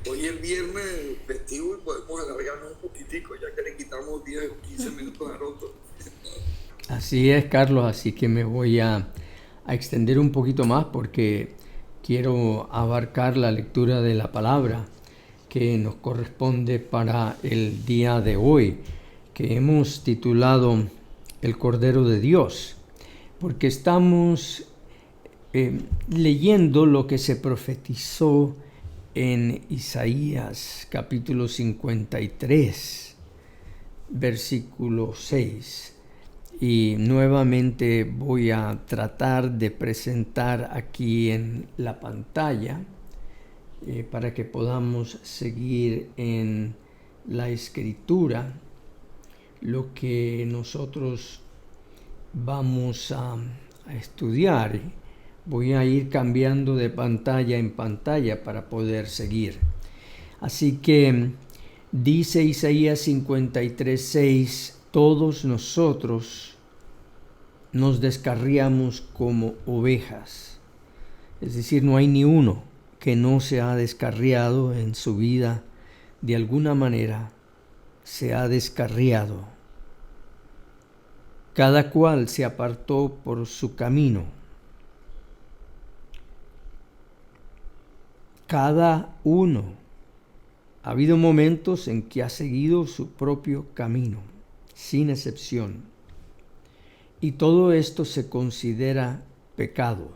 Hoy es viernes festivo y podemos alargarnos un poquitico, ya que le quitamos 10 o 15 minutos a otro. Así es, Carlos, así que me voy a extender un poquito más porque quiero abarcar la lectura de la palabra que nos corresponde para el día de hoy, que hemos titulado El Cordero de Dios, porque estamos leyendo lo que se profetizó en Isaías capítulo 53, versículo 6. Y nuevamente voy a tratar de presentar aquí en la pantalla para que podamos seguir en la escritura lo que nosotros vamos a estudiar. Voy a ir cambiando de pantalla en pantalla para poder seguir. Así que dice Isaías 53:6, todos nosotros nos descarriamos como ovejas. Es decir, no hay ni uno que no se ha descarriado en su vida, de alguna manera se ha descarriado. Cada cual se apartó por su camino. Cada uno. Ha habido momentos en que ha seguido su propio camino, sin excepción. Y todo esto se considera pecado,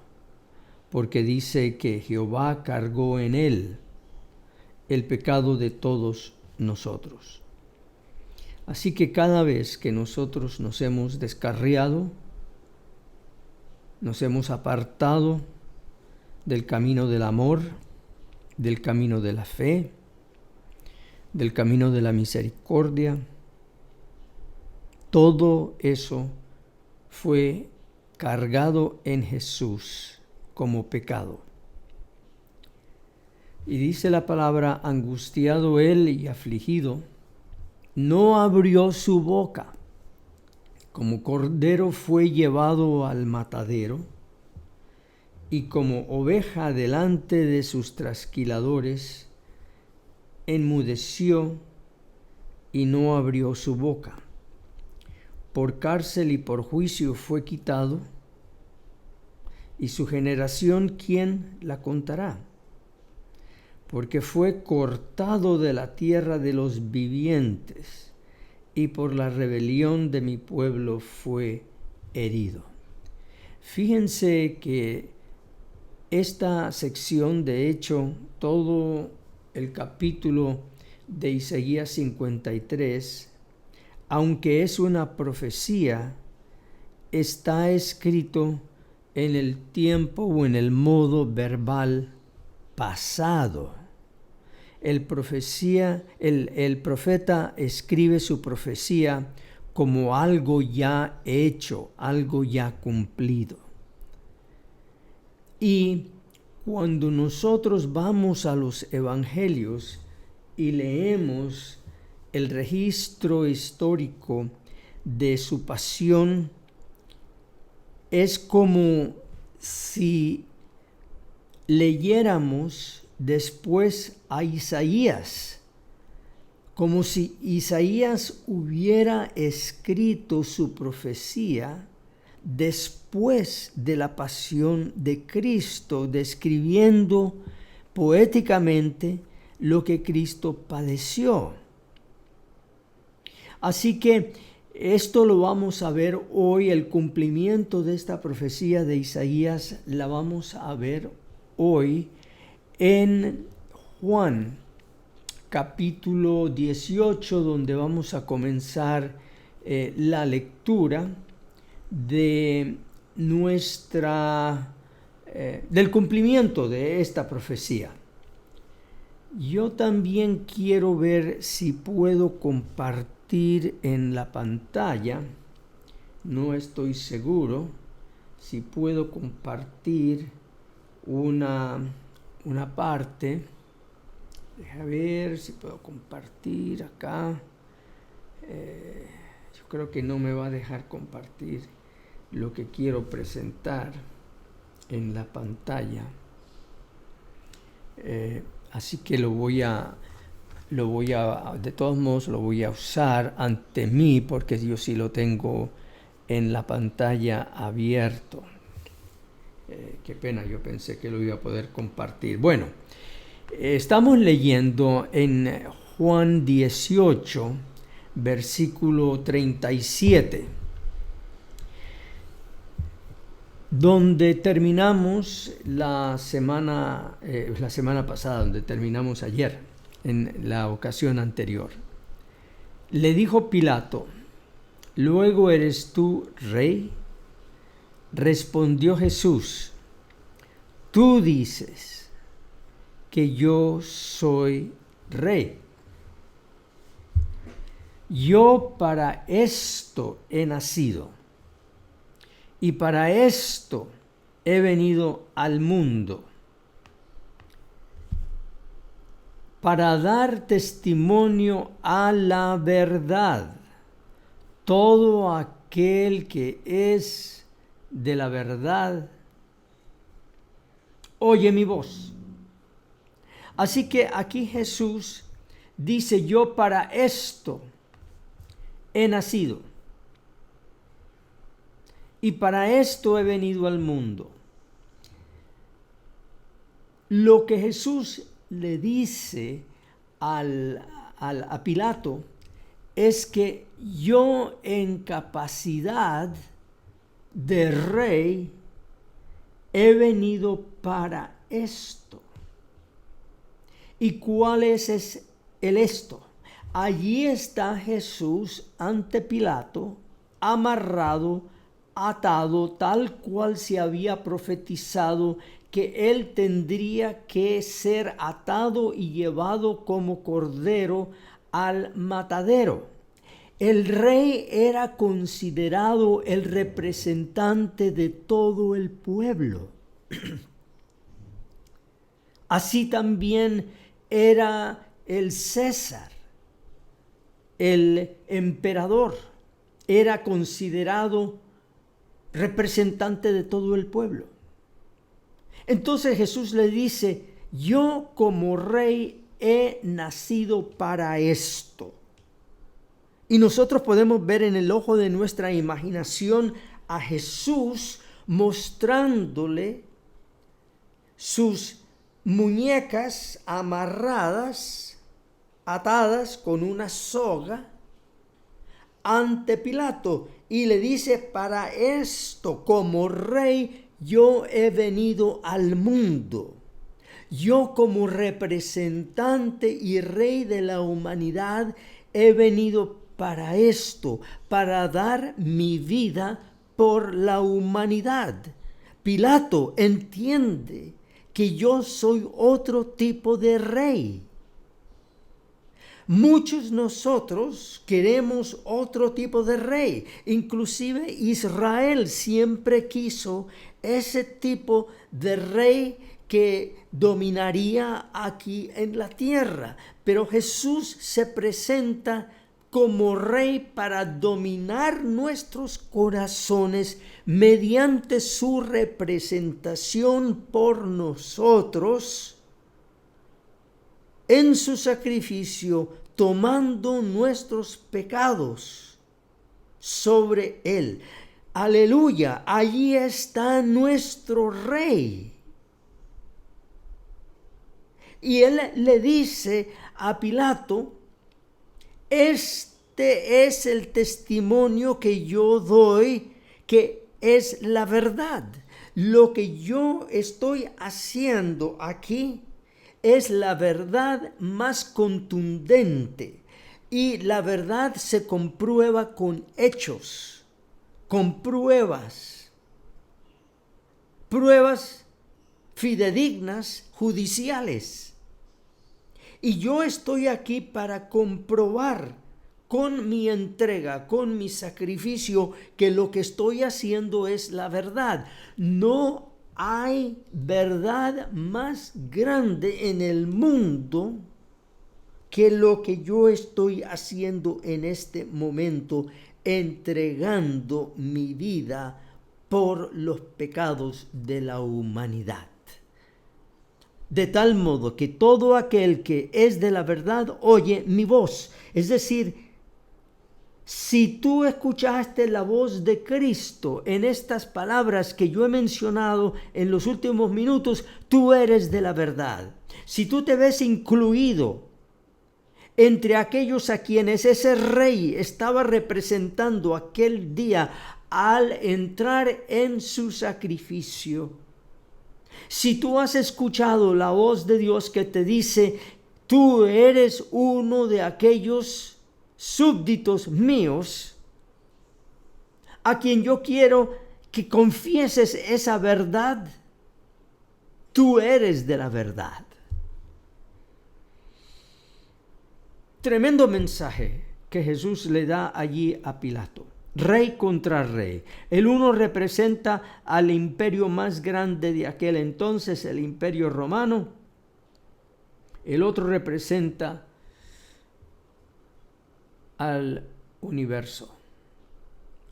porque dice que Jehová cargó en él el pecado de todos nosotros. Así que cada vez que nosotros nos hemos descarriado, nos hemos apartado del camino del amor, del camino de la fe, del camino de la misericordia, todo eso fue cargado en Jesús como pecado. Y dice la palabra, angustiado él y afligido, no abrió su boca. Como cordero fue llevado al matadero, y como oveja delante de sus trasquiladores, enmudeció y no abrió su boca. Por cárcel y por juicio fue quitado, y su generación, ¿quién la contará? Porque fue cortado de la tierra de los vivientes, y por la rebelión de mi pueblo fue herido. Fíjense que esta sección, de hecho, todo el capítulo de Isaías 53, aunque es una profecía, está escrito en el tiempo o en el modo verbal pasado. El profeta escribe su profecía como algo ya hecho, algo ya cumplido. Y cuando nosotros vamos a los evangelios y leemos el registro histórico de su pasión, es como si leyéramos después a Isaías, como si Isaías hubiera escrito su profecía después de la pasión de Cristo, describiendo poéticamente lo que Cristo padeció. Así que esto lo vamos a ver hoy, el cumplimiento de esta profecía de Isaías la vamos a ver hoy en Juan capítulo 18, donde vamos a comenzar la lectura de del cumplimiento de esta profecía. Yo también quiero ver si puedo compartir en la pantalla, no estoy seguro si puedo compartir una parte. Deja ver si puedo compartir acá. Yo creo que no me va a dejar compartir lo que quiero presentar en la pantalla. Así que de todos modos lo voy a usar ante mí porque yo sí lo tengo en la pantalla abierto. Qué pena, yo pensé que lo iba a poder compartir. Bueno, estamos leyendo en Juan 18, versículo 37, donde terminamos la semana pasada, donde terminamos ayer, en la ocasión anterior. Le dijo Pilato: ¿luego eres tú rey? Respondió Jesús: tú dices que yo soy rey. Yo para esto he nacido y para esto he venido al mundo, para dar testimonio a la verdad. Todo aquel que es de la verdad oye mi voz. Así que aquí Jesús dice: yo para esto he nacido y para esto he venido al mundo. Lo que Jesús le dice a Pilato es que yo, en capacidad de rey, he venido para esto. ¿Y cuál es el esto? Allí está Jesús ante Pilato, amarrado, atado, tal cual se había profetizado que él tendría que ser atado y llevado como cordero al matadero. El rey era considerado el representante de todo el pueblo. Así también era el César, el emperador, era considerado representante de todo el pueblo. Entonces Jesús le dice: yo como rey he nacido para esto. Y nosotros podemos ver en el ojo de nuestra imaginación a Jesús mostrándole sus muñecas amarradas, atadas con una soga, ante Pilato, y le dice: para esto, como rey, yo he venido al mundo. Yo, como representante y rey de la humanidad, he venido para esto, para dar mi vida por la humanidad. Pilato entiende que yo soy otro tipo de rey. Muchos nosotros queremos otro tipo de rey. Inclusive Israel siempre quiso ese tipo de rey que dominaría aquí en la tierra. Pero Jesús se presenta como rey para dominar nuestros corazones mediante su representación por nosotros en su sacrificio, tomando nuestros pecados sobre él. Aleluya, allí está nuestro rey. Y él le dice a Pilato: este es el testimonio que yo doy, que es la verdad. Lo que yo estoy haciendo aquí es la verdad más contundente, y la verdad se comprueba con hechos, con pruebas fidedignas, judiciales. Y yo estoy aquí para comprobar con mi entrega, con mi sacrificio, que lo que estoy haciendo es la verdad. No hay verdad más grande en el mundo que lo que yo estoy haciendo en este momento, entregando mi vida por los pecados de la humanidad. de tal modo que todo aquel que es de la verdad oye mi voz. Es decir, si tú escuchaste la voz de Cristo en estas palabras que yo he mencionado en los últimos minutos, tú eres de la verdad. Si tú te ves incluido entre aquellos a quienes ese rey estaba representando aquel día al entrar en su sacrificio, si tú has escuchado la voz de Dios que te dice, tú eres uno de aquellos súbditos míos, a quien yo quiero que confieses esa verdad, tú eres de la verdad. Tremendo mensaje que Jesús le da allí a Pilato. Rey contra rey. El uno representa al imperio más grande de aquel entonces, el imperio romano. El otro representa al universo,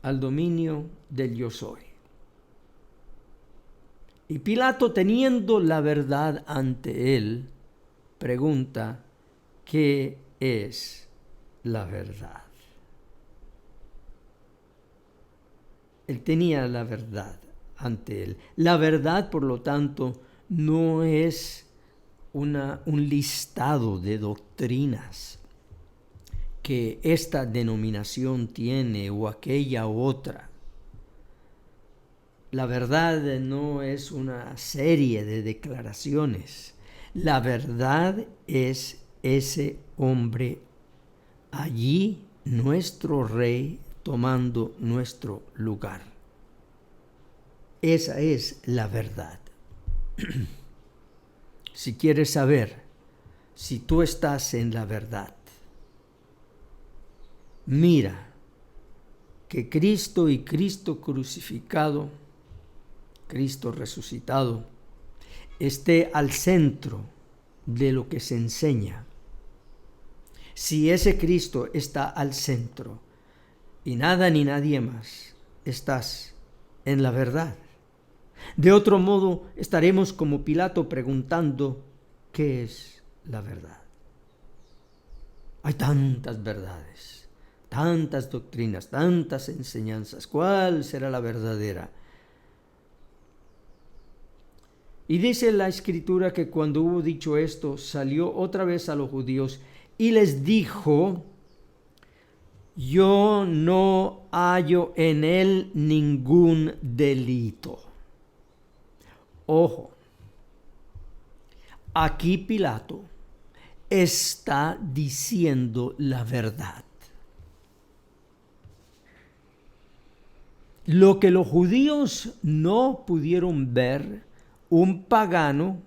al dominio del yo soy. Y Pilato, teniendo la verdad ante él, pregunta, ¿qué es la verdad? Él tenía la verdad ante él. La verdad, por lo tanto, no es un listado de doctrinas que esta denominación tiene o aquella otra. La verdad no es una serie de declaraciones. La verdad es ese hombre allí, nuestro rey, tomando nuestro lugar. Esa es la verdad. Si quieres saber si tú estás en la verdad, mira que Cristo y Cristo crucificado, Cristo resucitado, esté al centro de lo que se enseña. Si ese Cristo está al centro y nada ni nadie más, estás en la verdad. De otro modo, estaremos como Pilato preguntando, ¿qué es la verdad? Hay tantas verdades, tantas doctrinas, tantas enseñanzas. ¿Cuál será la verdadera? Y dice la Escritura que cuando hubo dicho esto, salió otra vez a los judíos y les dijo, yo no hallo en él ningún delito. Ojo, aquí Pilato está diciendo la verdad. Lo que los judíos no pudieron ver, un pagano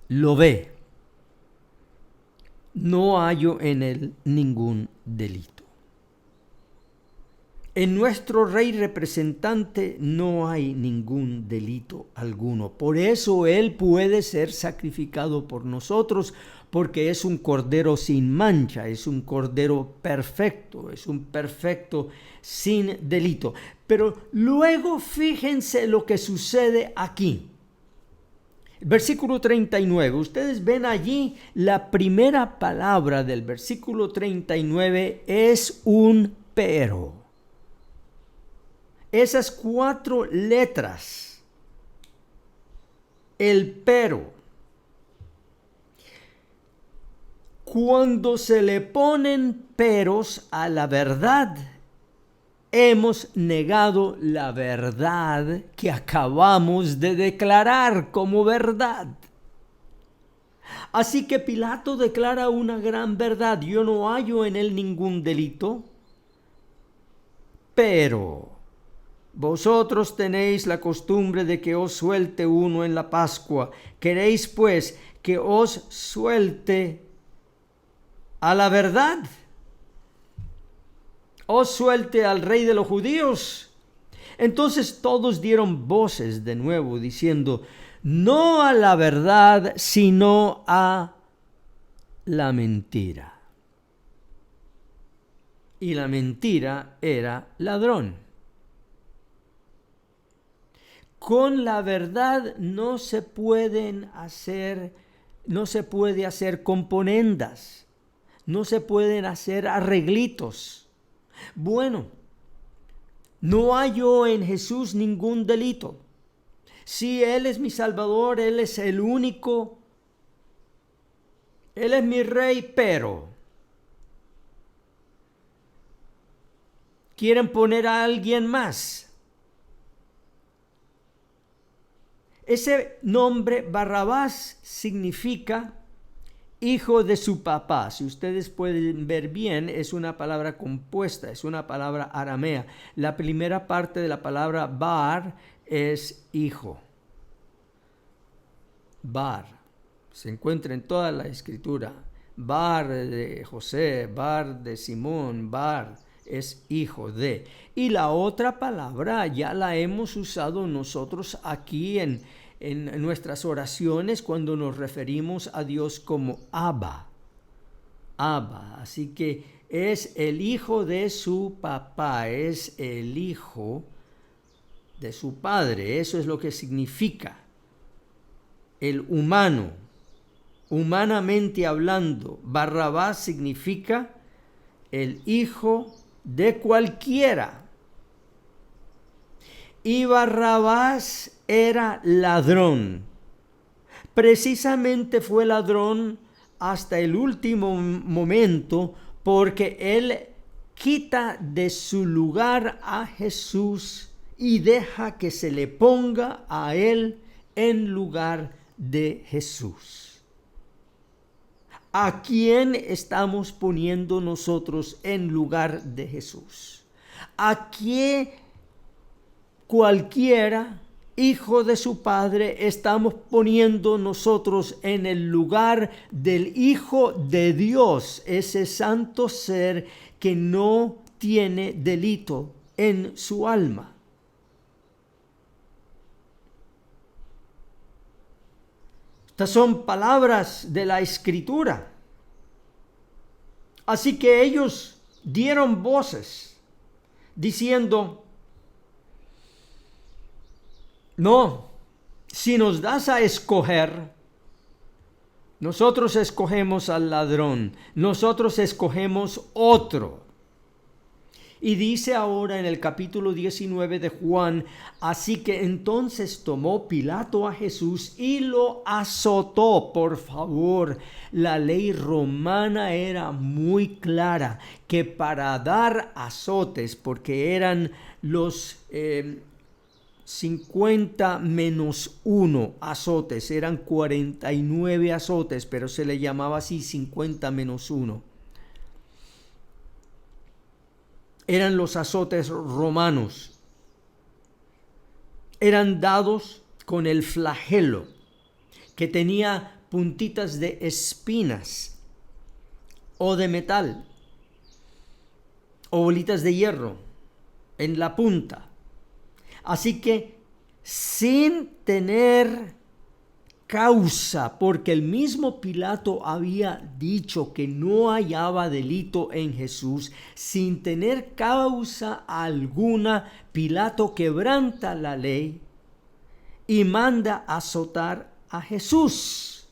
lo ve. No hallo en él ningún delito. En nuestro rey representante no hay ningún delito alguno. Por eso él puede ser sacrificado por nosotros, porque es un cordero sin mancha, es un cordero perfecto, es un perfecto sin delito. Pero luego fíjense lo que sucede aquí. Versículo 39, ustedes ven allí la primera palabra del versículo 39 es un pero. Esas 4 letras, el pero, cuando se le ponen peros a la verdad, hemos negado la verdad que acabamos de declarar como verdad. Así que Pilato declara una gran verdad. Yo no hallo en él ningún delito, pero vosotros tenéis la costumbre de que os suelte uno en la Pascua. ¿Queréis pues que os suelte a la verdad? ¿Os suelte al rey de los judíos? Entonces todos dieron voces de nuevo, diciendo, no a la verdad, sino a la mentira. Y la mentira era ladrón. con la verdad no se puede hacer componendas, no se pueden hacer arreglitos. Bueno, no hallo en Jesús ningún delito. Sí, Él es mi Salvador, Él es el único, Él es mi Rey, pero quieren poner a alguien más. Ese nombre Barrabás significa hijo de su papá. Si ustedes pueden ver bien, es una palabra compuesta, es una palabra aramea. La primera parte de la palabra bar es hijo. Bar. Se encuentra en toda la escritura. Bar de José, bar de Simón, bar es hijo de. Y la otra palabra ya la hemos usado nosotros aquí en nuestras oraciones cuando nos referimos a Dios como Abba. Abba. Así que es el hijo de su papá, es el hijo de su padre. Eso es lo que significa el humano. Humanamente hablando, Barrabás significa el hijo de cualquiera. Y Barrabás era ladrón. Precisamente fue ladrón hasta el último momento, porque él quita de su lugar a Jesús y deja que se le ponga a él en lugar de Jesús. ¿A quién estamos poniendo nosotros en lugar de Jesús? ¿A qué cualquiera hijo de su padre estamos poniendo nosotros en el lugar del Hijo de Dios, ese santo ser que no tiene delito en su alma? Estas son palabras de la Escritura. Así que ellos dieron voces diciendo: no, si nos das a escoger, nosotros escogemos al ladrón, nosotros escogemos otro. Y dice ahora en el capítulo 19 de Juan: así que entonces tomó Pilato a Jesús y lo azotó. Por favor, la ley romana era muy clara que para dar azotes, porque eran los 50 menos 1 azotes, eran 49 azotes, pero se le llamaba así 50 menos 1. Eran los azotes romanos. Eran dados con el flagelo, que tenía puntitas de espinas o de metal o bolitas de hierro en la punta. Así que sin tener causa, porque el mismo Pilato había dicho que no hallaba delito en Jesús, sin tener causa alguna, Pilato quebranta la ley y manda azotar a Jesús.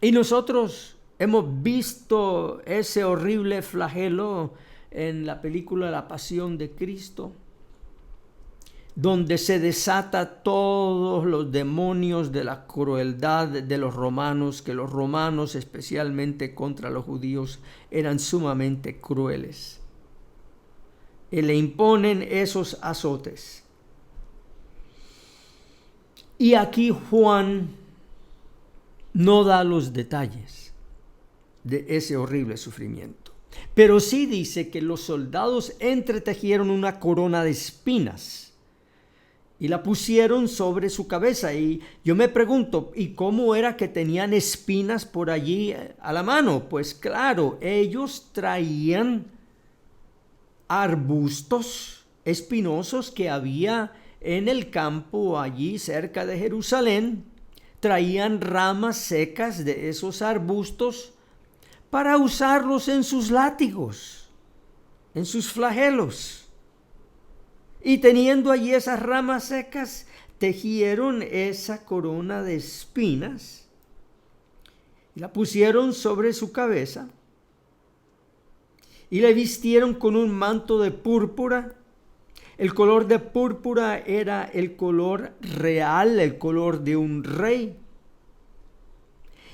Y nosotros hemos visto ese horrible flagelo en la película La Pasión de Cristo, donde se desata todos los demonios de la crueldad de los romanos, que los romanos, especialmente contra los judíos, eran sumamente crueles. Y le imponen esos azotes. Y aquí Juan no da los detalles de ese horrible sufrimiento, pero sí dice que los soldados entretejieron una corona de espinas y la pusieron sobre su cabeza. Y yo me pregunto, ¿y cómo era que tenían espinas por allí a la mano? Pues claro, ellos traían arbustos espinosos que había en el campo allí cerca de Jerusalén. Traían ramas secas de esos arbustos para usarlos en sus látigos. en sus flagelos. Y teniendo allí esas ramas secas, tejieron esa corona de espinas y la pusieron sobre su cabeza y le vistieron con un manto de púrpura. El color de púrpura era el color real, el color de un rey.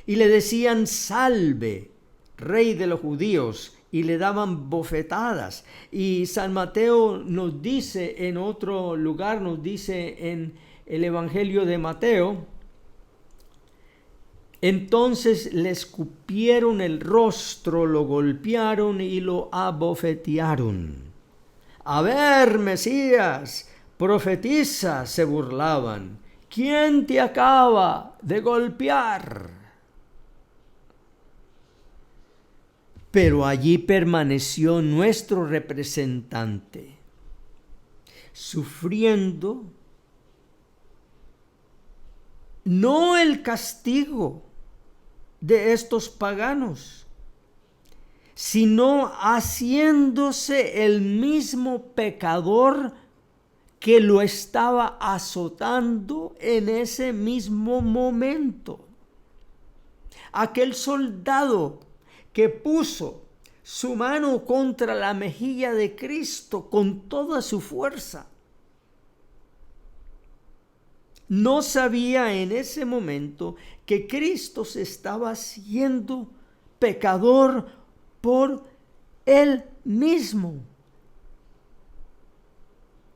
Y le decían: salve, rey de los judíos, y le daban bofetadas. Y San Mateo nos dice en otro lugar, nos dice en el Evangelio de Mateo: entonces le escupieron el rostro, lo golpearon y lo abofetearon. A ver, Mesías, profetiza, se burlaban. ¿Quién te acaba de golpear? Pero allí permaneció nuestro representante, sufriendo no el castigo de estos paganos, sino haciéndose el mismo pecador que lo estaba azotando en ese mismo momento. Aquel soldado que puso su mano contra la mejilla de Cristo con toda su fuerza, no sabía en ese momento que Cristo se estaba haciendo pecador por él mismo.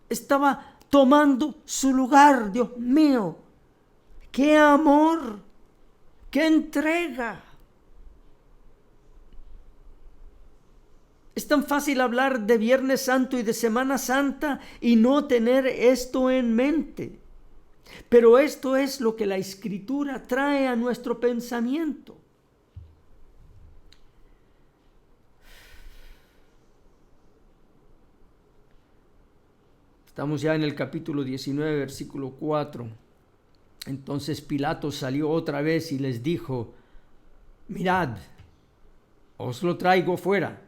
Estaba tomando su lugar. Dios mío, qué amor, qué entrega. Es tan fácil hablar de Viernes Santo y de Semana Santa y no tener esto en mente. Pero esto es lo que la Escritura trae a nuestro pensamiento. Estamos ya en el capítulo 19, versículo 4. Entonces Pilato salió otra vez y les dijo: mirad, os lo traigo fuera,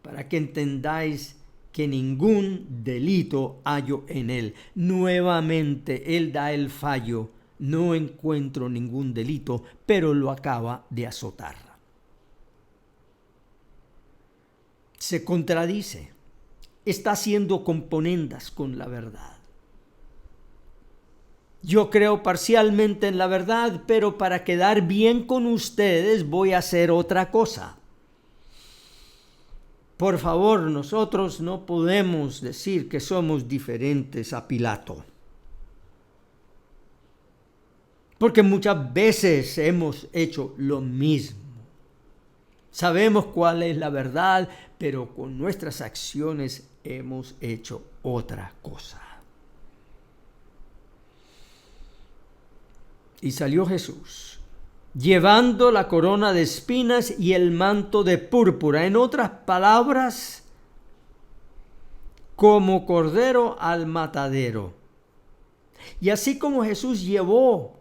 para que entendáis que ningún delito hallo en él. Nuevamente él da el fallo: no encuentro ningún delito, pero lo acaba de azotar. Se contradice, está haciendo componendas con la verdad. Yo creo parcialmente en la verdad, pero para quedar bien con ustedes voy a hacer otra cosa. Por favor, nosotros no podemos decir que somos diferentes a Pilato, porque muchas veces hemos hecho lo mismo. Sabemos cuál es la verdad, pero con nuestras acciones hemos hecho otra cosa. Y salió Jesús, llevando la corona de espinas y el manto de púrpura. En otras palabras, como cordero al matadero. Y así como Jesús llevó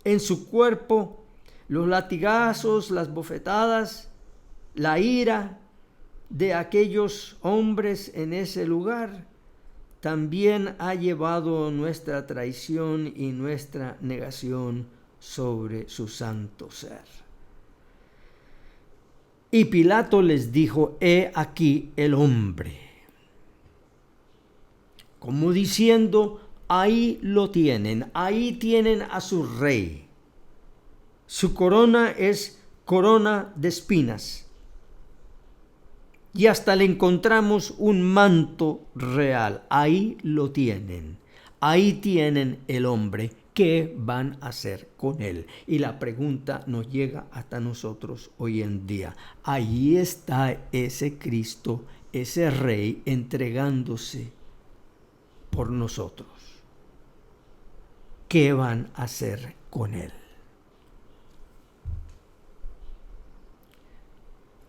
en su cuerpo los latigazos, las bofetadas, la ira de aquellos hombres en ese lugar, también ha llevado nuestra traición y nuestra negación sobre su santo ser. Y Pilato les dijo: he aquí el hombre. Como diciendo: ahí lo tienen, ahí tienen a su rey. Su corona es corona de espinas. Y hasta le encontramos un manto real. Ahí lo tienen. Ahí tienen el hombre. ¿Qué van a hacer con él? Y la pregunta nos llega hasta nosotros hoy en día. Ahí está ese Cristo, ese Rey, entregándose por nosotros. ¿Qué van a hacer con él?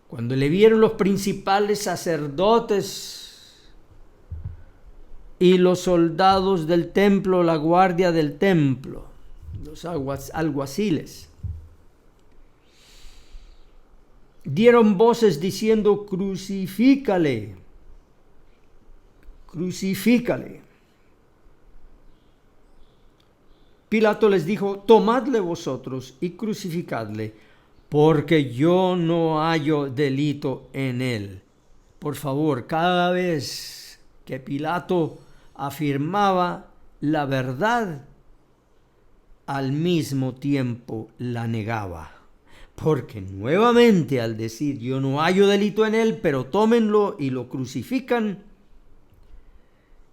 Cuando le vieron los principales sacerdotes y los soldados del templo, la guardia del templo, los alguaciles, dieron voces diciendo: crucifícale, crucifícale. Pilato les dijo: tomadle vosotros y crucificadle, porque yo no hallo delito en él. Por favor, cada vez que Pilato afirmaba la verdad, al mismo tiempo la negaba. Porque nuevamente, al decir yo no hallo delito en él, pero tómenlo y lo crucifican,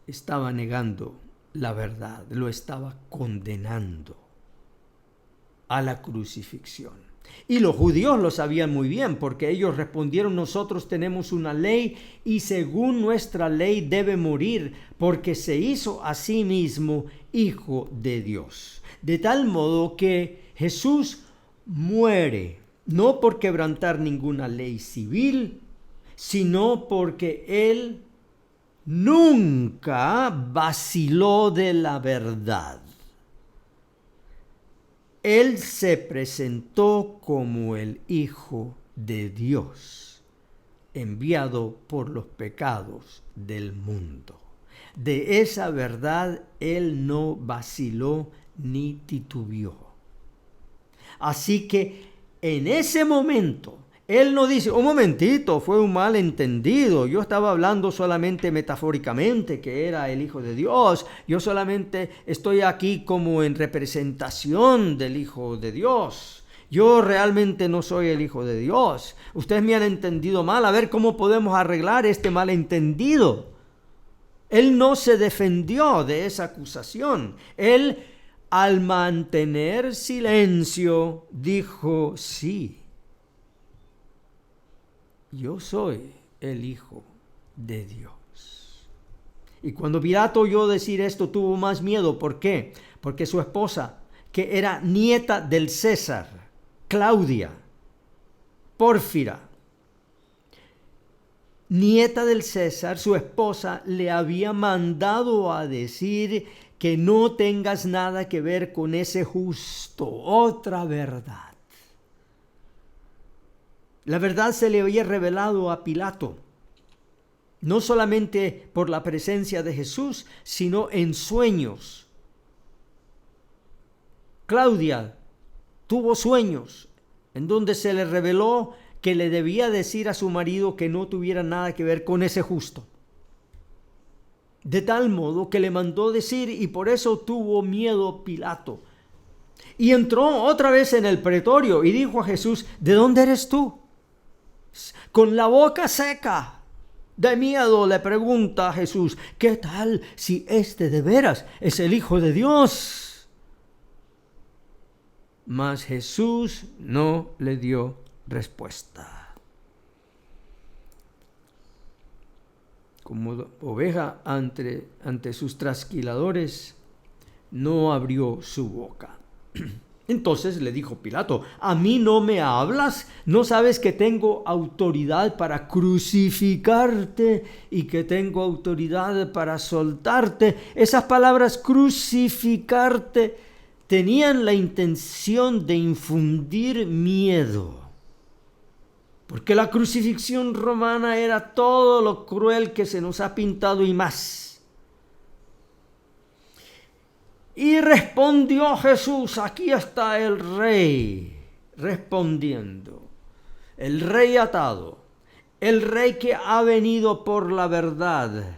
estaba negando la verdad, lo estaba condenando a la crucifixión. Y los judíos lo sabían muy bien, porque ellos respondieron: nosotros tenemos una ley y según nuestra ley debe morir, porque se hizo a sí mismo hijo de Dios. De tal modo que Jesús muere, no por quebrantar ninguna ley civil, sino porque Él nunca vaciló de la verdad. Él se presentó como el Hijo de Dios, enviado por los pecados del mundo. De esa verdad Él no vaciló ni titubeó. Así que en ese momento, Él no dice: un momentito, fue un malentendido, yo estaba hablando solamente metafóricamente que era el Hijo de Dios, yo solamente estoy aquí como en representación del Hijo de Dios, yo realmente no soy el Hijo de Dios, ustedes me han entendido mal, a ver cómo podemos arreglar este malentendido. Él no se defendió de esa acusación. Él, al mantener silencio, dijo: sí, yo soy el Hijo de Dios. Y cuando Pilato oyó decir esto, tuvo más miedo. ¿Por qué? Porque su esposa, que era nieta del César, Claudia, Pórfira, nieta del César, su esposa, le había mandado a decir que no tengas nada que ver con ese justo. Otra verdad. La verdad se le había revelado a Pilato, no solamente por la presencia de Jesús, sino en sueños. Claudia tuvo sueños en donde se le reveló que le debía decir a su marido que no tuviera nada que ver con ese justo. De tal modo que le mandó decir, y por eso tuvo miedo Pilato. Y entró otra vez en el pretorio y dijo a Jesús: ¿de dónde eres tú? Con la boca seca de miedo le pregunta a Jesús: ¿qué tal si este de veras es el Hijo de Dios? Mas Jesús no le dio respuesta. Como oveja ante sus trasquiladores, no abrió su boca. Entonces le dijo Pilato: ¿a mí no me hablas? ¿No sabes que tengo autoridad para crucificarte y que tengo autoridad para soltarte? Esas palabras, crucificarte, tenían la intención de infundir miedo. Porque la crucifixión romana era todo lo cruel que se nos ha pintado y más. Y respondió Jesús: aquí está el rey, respondiendo, el rey atado, el rey que ha venido por la verdad,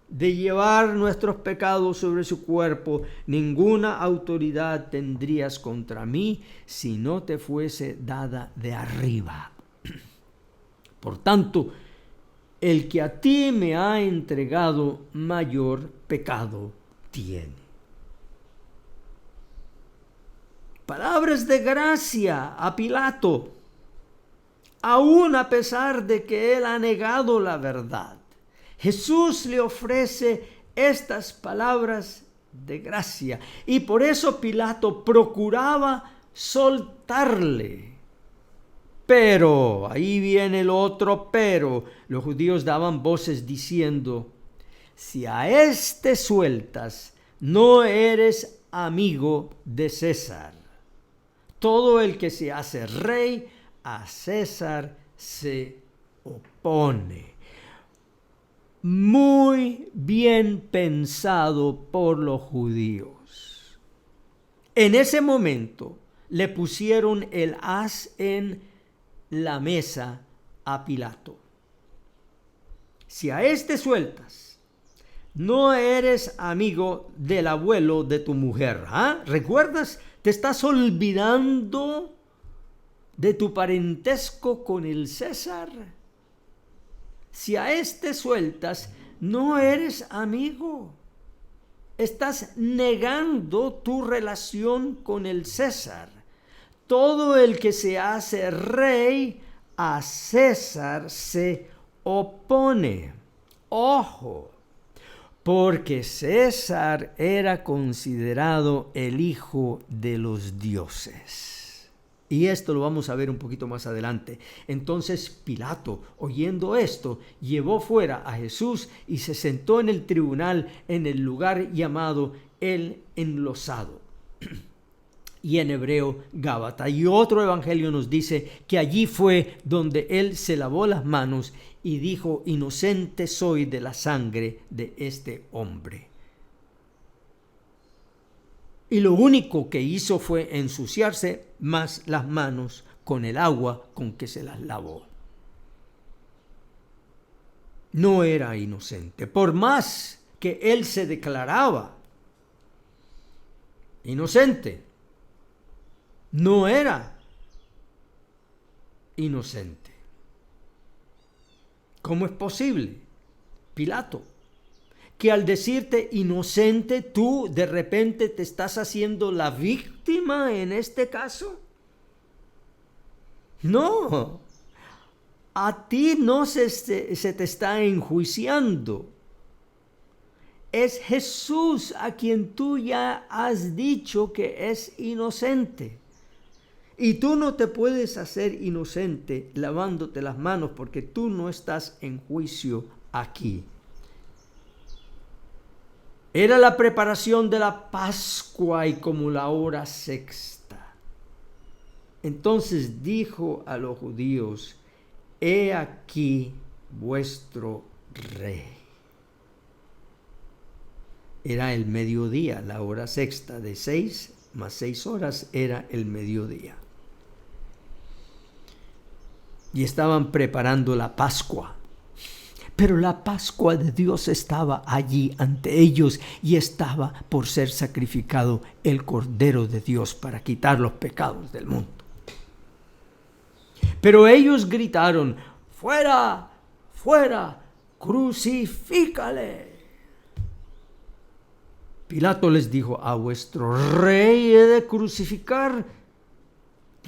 de llevar nuestros pecados sobre su cuerpo. Ninguna autoridad tendrías contra mí si no te fuese dada de arriba. Por tanto, el que a ti me ha entregado, mayor pecado tiene. Palabras de gracia a Pilato, aún a pesar de que él ha negado la verdad. Jesús le ofrece estas palabras de gracia y por eso Pilato procuraba soltarle. Pero, ahí viene el otro pero, los judíos daban voces diciendo: si a este sueltas, no eres amigo de César. Todo el que se hace rey, a César se opone. Muy bien pensado por los judíos. En ese momento le pusieron el haz en la mesa a Pilato. Si a este sueltas, no eres amigo del abuelo de tu mujer. ¿Recuerdas? Te estás olvidando de tu parentesco con el César. Si a este sueltas, no eres amigo. Estás negando tu relación con el César. Todo el que se hace rey a César se opone. Ojo, porque César era considerado el hijo de los dioses. Y esto lo vamos a ver un poquito más adelante. Entonces Pilato, oyendo esto, llevó fuera a Jesús y se sentó en el tribunal en el lugar llamado el Enlosado, y en hebreo Gábata. Y otro evangelio nos dice que allí fue donde él se lavó las manos y dijo: inocente soy de la sangre de este hombre. Y lo único que hizo fue ensuciarse más las manos con el agua con que se las lavó. No era inocente, por más que él se declaraba inocente. No era inocente. ¿Cómo es posible, Pilato, que al decirte inocente tú de repente te estás haciendo la víctima en este caso? No, a ti no se te está enjuiciando. Es Jesús a quien tú ya has dicho que es inocente. Y tú no te puedes hacer inocente lavándote las manos, porque tú no estás en juicio aquí. Era la preparación de la Pascua y como la hora sexta. Entonces dijo a los judíos: he aquí vuestro rey. Era el mediodía, la hora sexta, de 6 más 6 horas era el mediodía. Y estaban preparando la Pascua. Pero la Pascua de Dios estaba allí ante ellos y estaba por ser sacrificado el Cordero de Dios para quitar los pecados del mundo. Pero ellos gritaron: ¡fuera, fuera, crucifícale! Pilato les dijo: ¿a vuestro rey he de crucificar?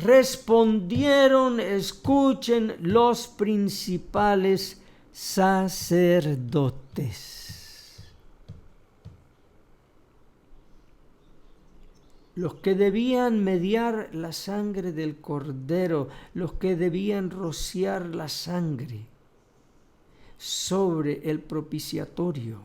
Respondieron: escuchen los principales sacerdotes. Los que debían mediar la sangre del cordero, los que debían rociar la sangre sobre el propiciatorio.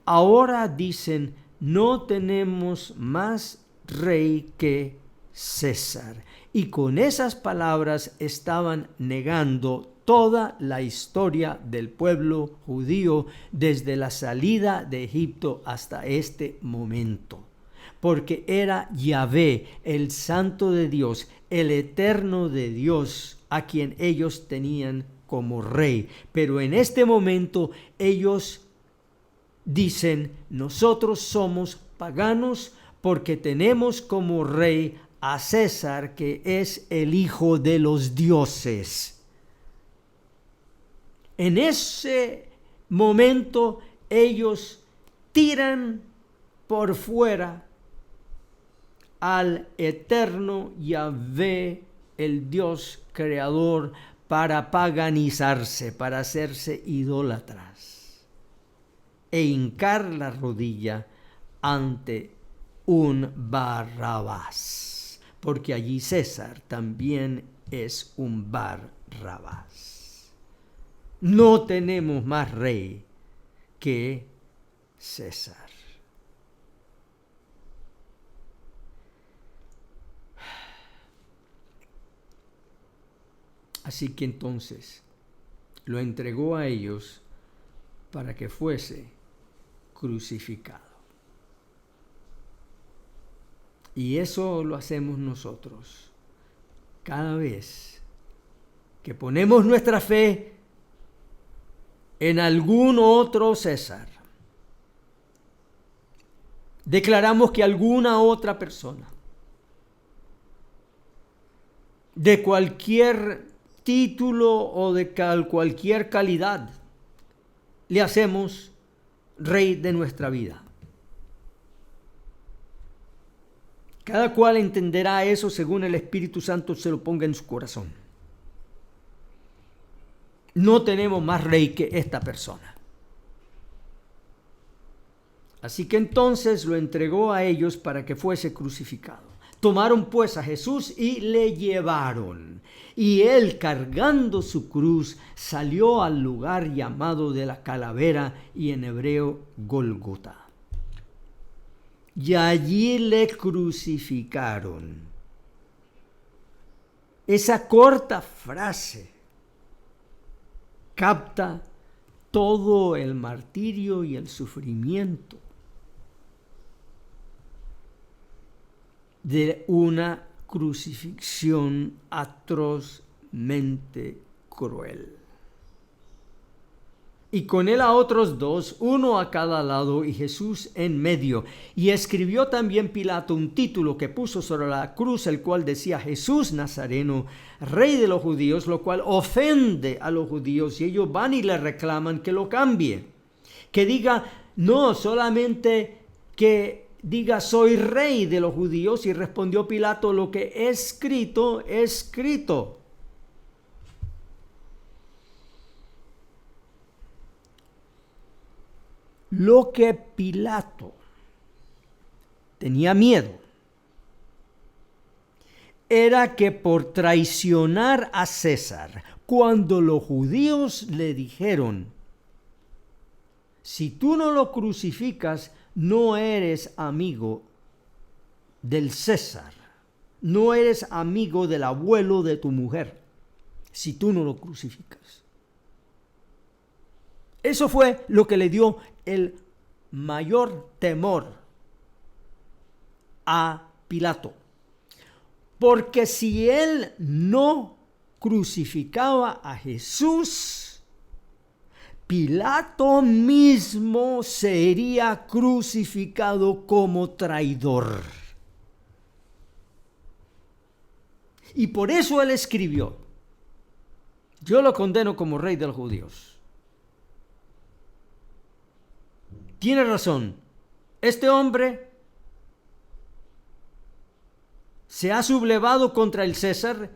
Ahora dicen: no tenemos más rey que César. Y con esas palabras estaban negando toda la historia del pueblo judío desde la salida de Egipto hasta este momento. Porque era Yahvé, el Santo de Dios, el Eterno de Dios, a quien ellos tenían como rey. Pero en este momento ellos dicen: nosotros somos paganos porque tenemos como rey a César, que es el hijo de los dioses. En ese momento ellos tiran por fuera al eterno Yahvé, el Dios creador, para paganizarse, para hacerse idólatras e hincar la rodilla ante un Barrabás, porque allí César también es un Barrabás. No tenemos más rey que César. Así que entonces lo entregó a ellos para que fuese crucificado. Y eso lo hacemos nosotros cada vez que ponemos nuestra fe en algún otro César. Declaramos que alguna otra persona de cualquier título o de cualquier calidad le hacemos rey de nuestra vida. Cada cual entenderá eso según el Espíritu Santo se lo ponga en su corazón. No tenemos más rey que esta persona. Así que entonces lo entregó a ellos para que fuese crucificado. Tomaron pues a Jesús y le llevaron. Y él, cargando su cruz, salió al lugar llamado de la Calavera y en hebreo Gólgota. Y allí le crucificaron. Esa corta frase capta todo el martirio y el sufrimiento de una crucifixión atrozmente cruel. Y con él a otros dos, uno a cada lado y Jesús en medio. Y escribió también Pilato un título que puso sobre la cruz, el cual decía: Jesús Nazareno, Rey de los judíos, lo cual ofende a los judíos, y ellos van y le reclaman que lo cambie. Que diga, no, solamente que diga soy Rey de los judíos. Y respondió Pilato: lo que es escrito, es escrito. Lo que Pilato tenía miedo era que por traicionar a César, cuando los judíos le dijeron: si tú no lo crucificas, no eres amigo del César, no eres amigo del abuelo de tu mujer, si tú no lo crucificas. Eso fue lo que le dio el mayor temor a Pilato. Porque si él no crucificaba a Jesús, Pilato mismo sería crucificado como traidor. Y por eso él escribió: yo lo condeno como rey de los judíos. Tiene razón. Este hombre se ha sublevado contra el César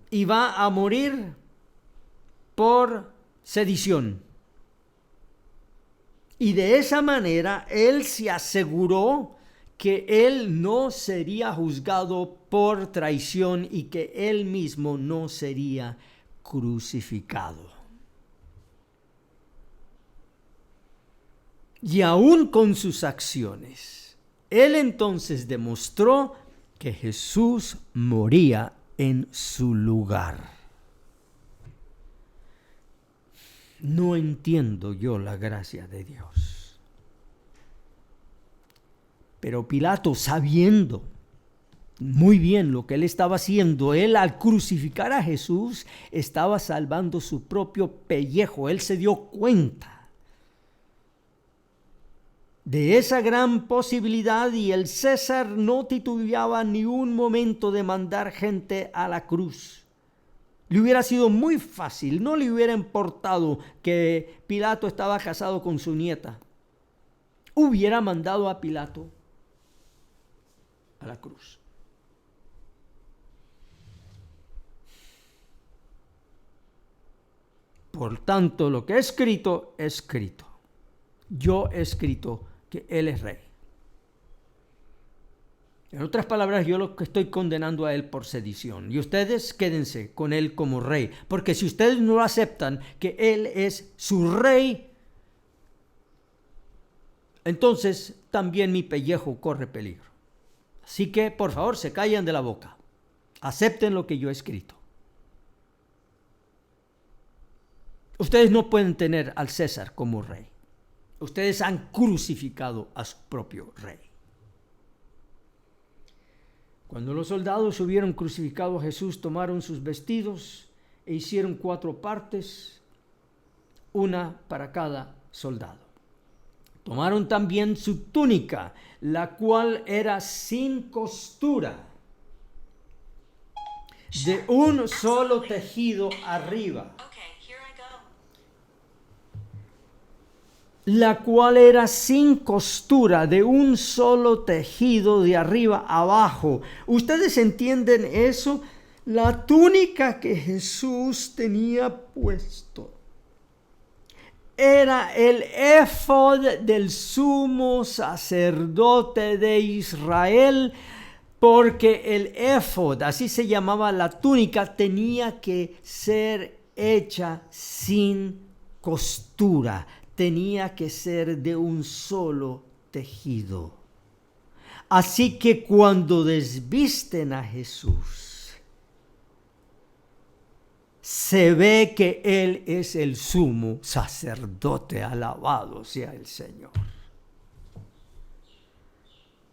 y va a morir por sedición. Y de esa manera él se aseguró que él no sería juzgado por traición y que él mismo no sería crucificado. Y aún con sus acciones, él entonces demostró que Jesús moría en su lugar. No entiendo yo la gracia de Dios. Pero Pilato, sabiendo muy bien lo que él estaba haciendo, él al crucificar a Jesús estaba salvando su propio pellejo. Él se dio cuenta de esa gran posibilidad y el César no titubeaba ni un momento de mandar gente a la cruz. Le hubiera sido muy fácil, no le hubiera importado que Pilato estaba casado con su nieta. Hubiera mandado a Pilato a la cruz. Por tanto, lo que he escrito, he escrito. Yo he escrito que él es rey. En otras palabras, yo lo que estoy condenando a él por sedición. Y ustedes quédense con él como rey. Porque si ustedes no aceptan que él es su rey, entonces también mi pellejo corre peligro. Así que, por favor, se callan de la boca. Acepten lo que yo he escrito. Ustedes no pueden tener al César como rey. Ustedes han crucificado a su propio rey. Cuando los soldados hubieron crucificado a Jesús, tomaron sus vestidos e hicieron 4 partes, una para cada soldado. Tomaron también su túnica, la cual era sin costura, de un solo tejido arriba. La cual era sin costura, de un solo tejido de arriba abajo. ¿Ustedes entienden eso? La túnica que Jesús tenía puesto era el éfod del sumo sacerdote de Israel, porque el éfod, así se llamaba la túnica, tenía que ser hecha sin costura. Tenía que ser de un solo tejido. Así que cuando desvisten a Jesús, se ve que Él es el sumo sacerdote, alabado sea el Señor.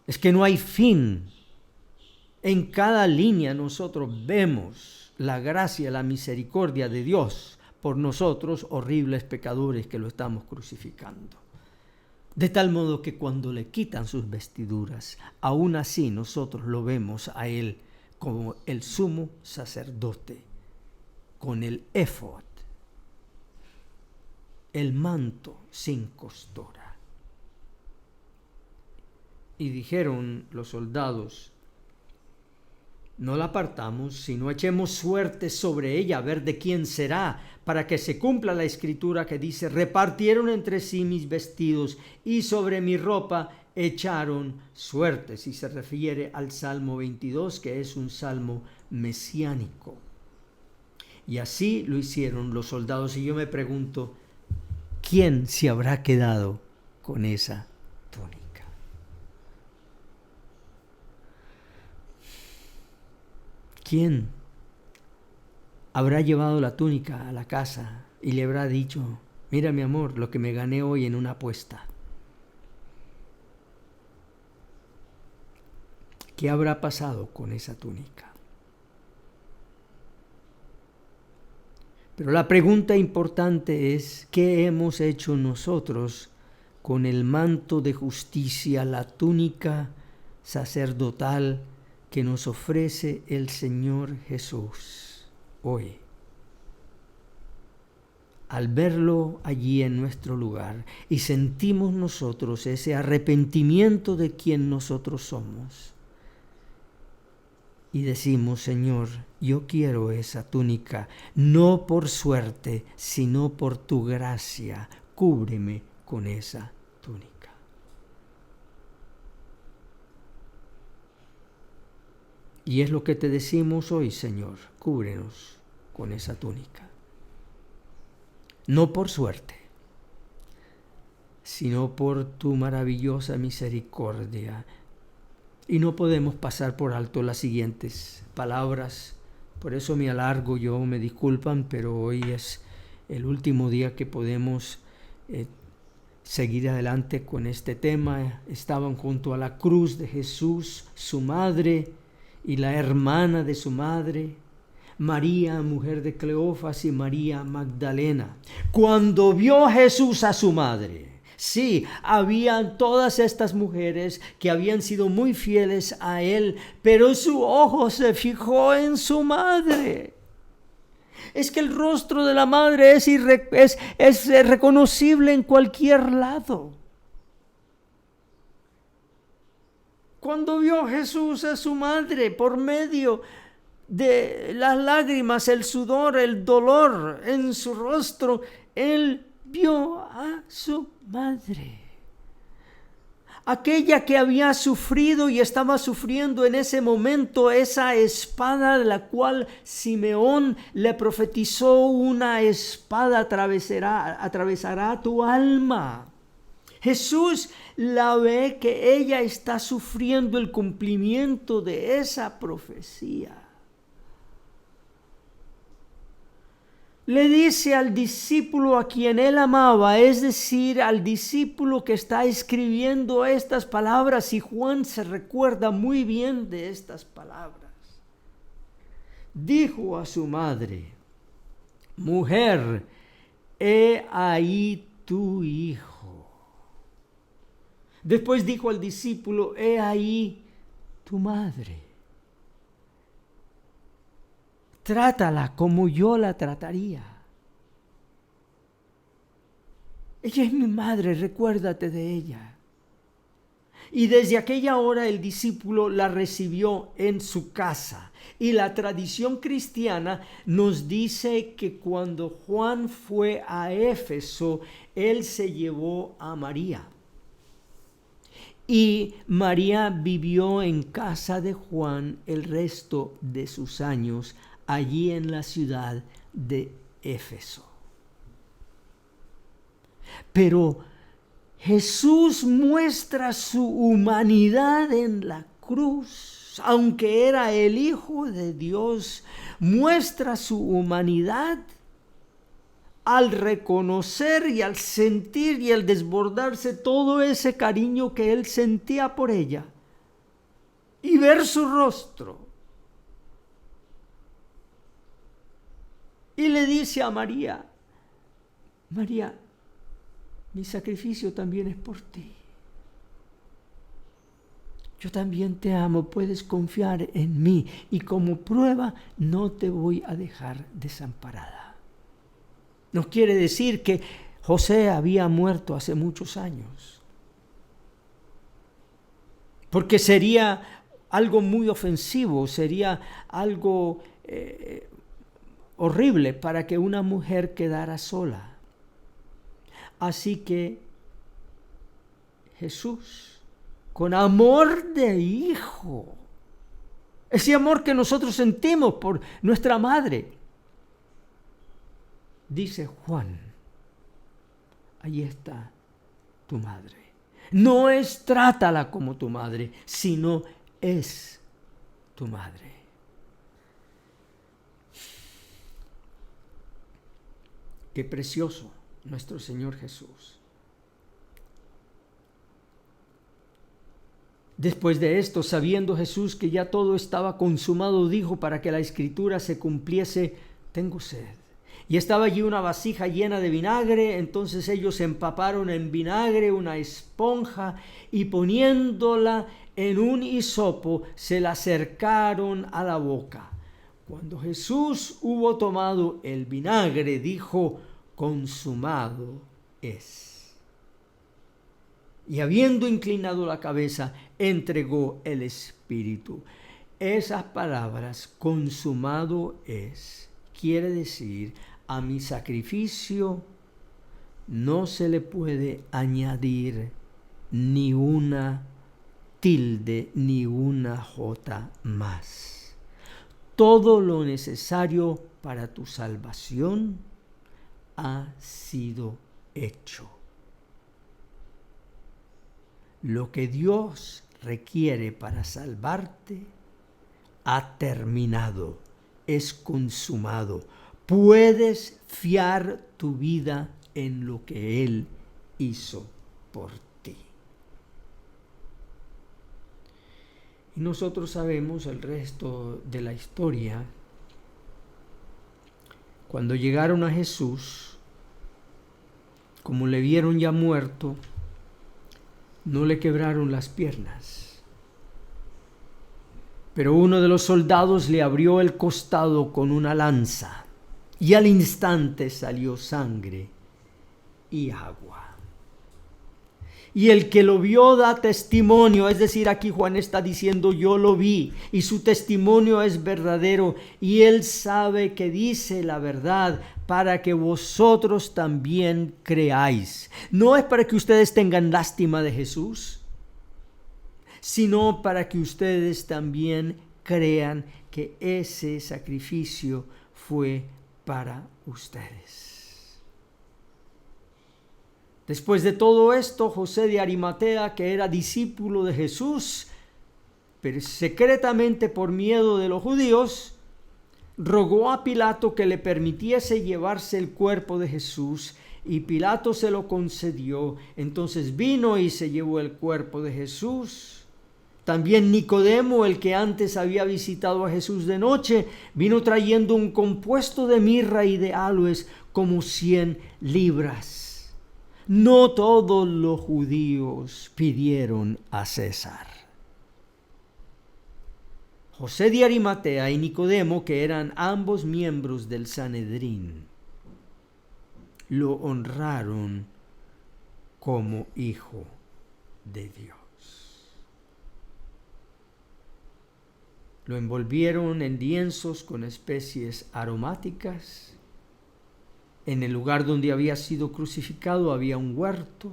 Es que no hay fin. En cada línea nosotros vemos la gracia, la misericordia de Dios por nosotros, horribles pecadores que lo estamos crucificando. De tal modo que cuando le quitan sus vestiduras, aún así nosotros lo vemos a Él como el sumo sacerdote, con el éfod, el manto sin costura. Y dijeron los soldados: no la apartamos, sino echemos suerte sobre ella, a ver de quién será, para que se cumpla la escritura que dice: repartieron entre sí mis vestidos y sobre mi ropa echaron suerte. Si se refiere al Salmo 22, que es un salmo mesiánico. Y así lo hicieron los soldados. Y yo me pregunto, ¿quién se habrá quedado con esa túnica? ¿Quién habrá llevado la túnica a la casa y le habrá dicho: mira, mi amor, lo que me gané hoy en una apuesta? ¿Qué habrá pasado con esa túnica? Pero la pregunta importante es: ¿qué hemos hecho nosotros con el manto de justicia, la túnica sacerdotal que nos ofrece el Señor Jesús hoy? Al verlo allí en nuestro lugar y sentimos nosotros ese arrepentimiento de quien nosotros somos y decimos: Señor, yo quiero esa túnica, no por suerte, sino por tu gracia, cúbreme con esa túnica. Y es lo que te decimos hoy, Señor: cúbrenos con esa túnica. No por suerte, sino por tu maravillosa misericordia. Y no podemos pasar por alto las siguientes palabras. Por eso me alargo yo, me disculpan, pero hoy es el último día que podemos seguir adelante con este tema. Estaban junto a la cruz de Jesús su madre y la hermana de su madre, María, mujer de Cleofas, y María Magdalena. Cuando vio Jesús a su madre, sí, habían todas estas mujeres que habían sido muy fieles a él, pero su ojo se fijó en su madre. Es que el rostro de la madre es reconocible en cualquier lado. Cuando vio Jesús a su madre, por medio de las lágrimas, el sudor, el dolor en su rostro, él vio a su madre. Aquella que había sufrido y estaba sufriendo en ese momento esa espada de la cual Simeón le profetizó: una espada atravesará tu alma. Jesús la ve que ella está sufriendo el cumplimiento de esa profecía. le dice al discípulo a quien él amaba, es decir, al discípulo que está escribiendo estas palabras, y Juan se recuerda muy bien de estas palabras. Dijo a su madre: mujer, he ahí tu hijo. Después dijo al discípulo: he ahí tu madre. Trátala como yo la trataría. Ella es mi madre, recuérdate de ella. Y desde aquella hora el discípulo la recibió en su casa. Y la tradición cristiana nos dice que cuando Juan fue a Éfeso, él se llevó a María. Y María vivió en casa de Juan el resto de sus años, allí en la ciudad de Éfeso. Pero Jesús muestra su humanidad en la cruz, aunque era el Hijo de Dios, muestra su humanidad al reconocer y al sentir y al desbordarse todo ese cariño que él sentía por ella y ver su rostro. Y le dice a María: María, mi sacrificio también es por ti. Yo también te amo, puedes confiar en mí, y como prueba no te voy a dejar desamparada. No quiere decir que José había muerto hace muchos años, porque sería algo muy ofensivo, sería algo horrible para que una mujer quedara sola. Así que Jesús, con amor de hijo, ese amor que nosotros sentimos por nuestra madre, dice: Juan, ahí está tu madre. No es trátala como tu madre, sino es tu madre. Qué precioso nuestro Señor Jesús. Después de esto, sabiendo Jesús que ya todo estaba consumado, dijo, para que la escritura se cumpliese: tengo sed. Y estaba allí una vasija llena de vinagre. Entonces ellos empaparon en vinagre una esponja y poniéndola en un hisopo se la acercaron a la boca. Cuando Jesús hubo tomado el vinagre, dijo: consumado es. Y habiendo inclinado la cabeza, entregó el espíritu. Esas palabras, consumado es, quiere decir: a mi sacrificio no se le puede añadir ni una tilde ni una jota más. Todo lo necesario para tu salvación ha sido hecho. Lo que Dios requiere para salvarte ha terminado, es consumado. Puedes fiar tu vida en lo que Él hizo por ti. Y nosotros sabemos el resto de la historia. Cuando llegaron a Jesús, como le vieron ya muerto, no le quebraron las piernas. Pero uno de los soldados le abrió el costado con una lanza, y al instante salió sangre y agua. Y el que lo vio da testimonio, es decir, aquí Juan está diciendo: yo lo vi, y su testimonio es verdadero, y él sabe que dice la verdad, para que vosotros también creáis. No es para que ustedes tengan lástima de Jesús, sino para que ustedes también crean que ese sacrificio fue para ustedes. Después de todo esto, José de Arimatea, que era discípulo de Jesús, pero secretamente por miedo de los judíos, rogó a Pilato que le permitiese llevarse el cuerpo de Jesús, y Pilato se lo concedió. Entonces vino y se llevó el cuerpo de Jesús. También Nicodemo, el que antes había visitado a Jesús de noche, vino trayendo un compuesto de mirra y de áloes, como 100 libras. No todos los judíos pidieron a César. José de Arimatea y Nicodemo, que eran ambos miembros del Sanedrín, lo honraron como hijo de Dios. Lo envolvieron en lienzos con especies aromáticas. En el lugar donde había sido crucificado había un huerto,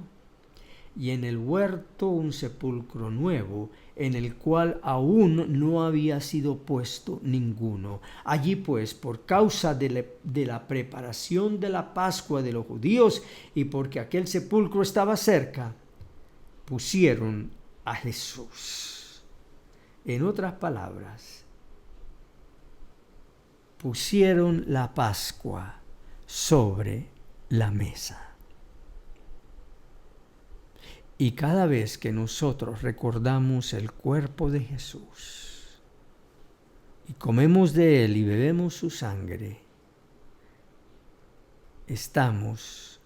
y en el huerto un sepulcro nuevo, en el cual aún no había sido puesto ninguno. Allí pues, por causa de la preparación de la Pascua de los judíos, y porque aquel sepulcro estaba cerca, pusieron a Jesús. En otras palabras, pusieron la Pascua sobre la mesa. Y cada vez que nosotros recordamos el cuerpo de Jesús y comemos de él y bebemos su sangre, estamos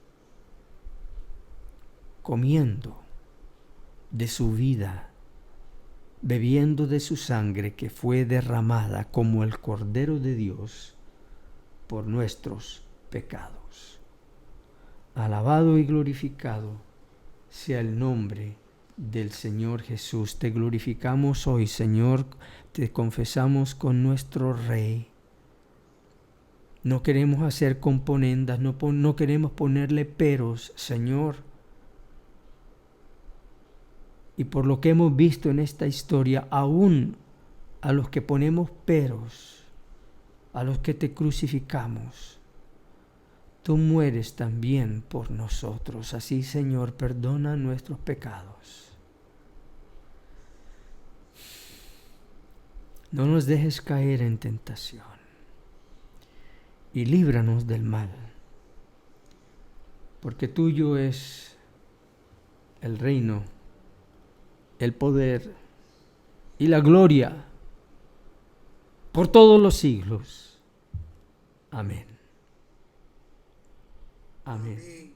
comiendo de su vida, bebiendo de su sangre que fue derramada como el Cordero de Dios por nuestros pecados. Alabado y glorificado sea el nombre del Señor Jesús. Te glorificamos hoy, Señor, te confesamos con nuestro Rey. No queremos hacer componendas, no queremos ponerle peros, Señor. Y por lo que hemos visto en esta historia, aún a los que ponemos peros, a los que te crucificamos, tú mueres también por nosotros. Así, Señor, perdona nuestros pecados. No nos dejes caer en tentación y líbranos del mal, porque tuyo es el reino, el poder y la gloria por todos los siglos. Amén. Amén.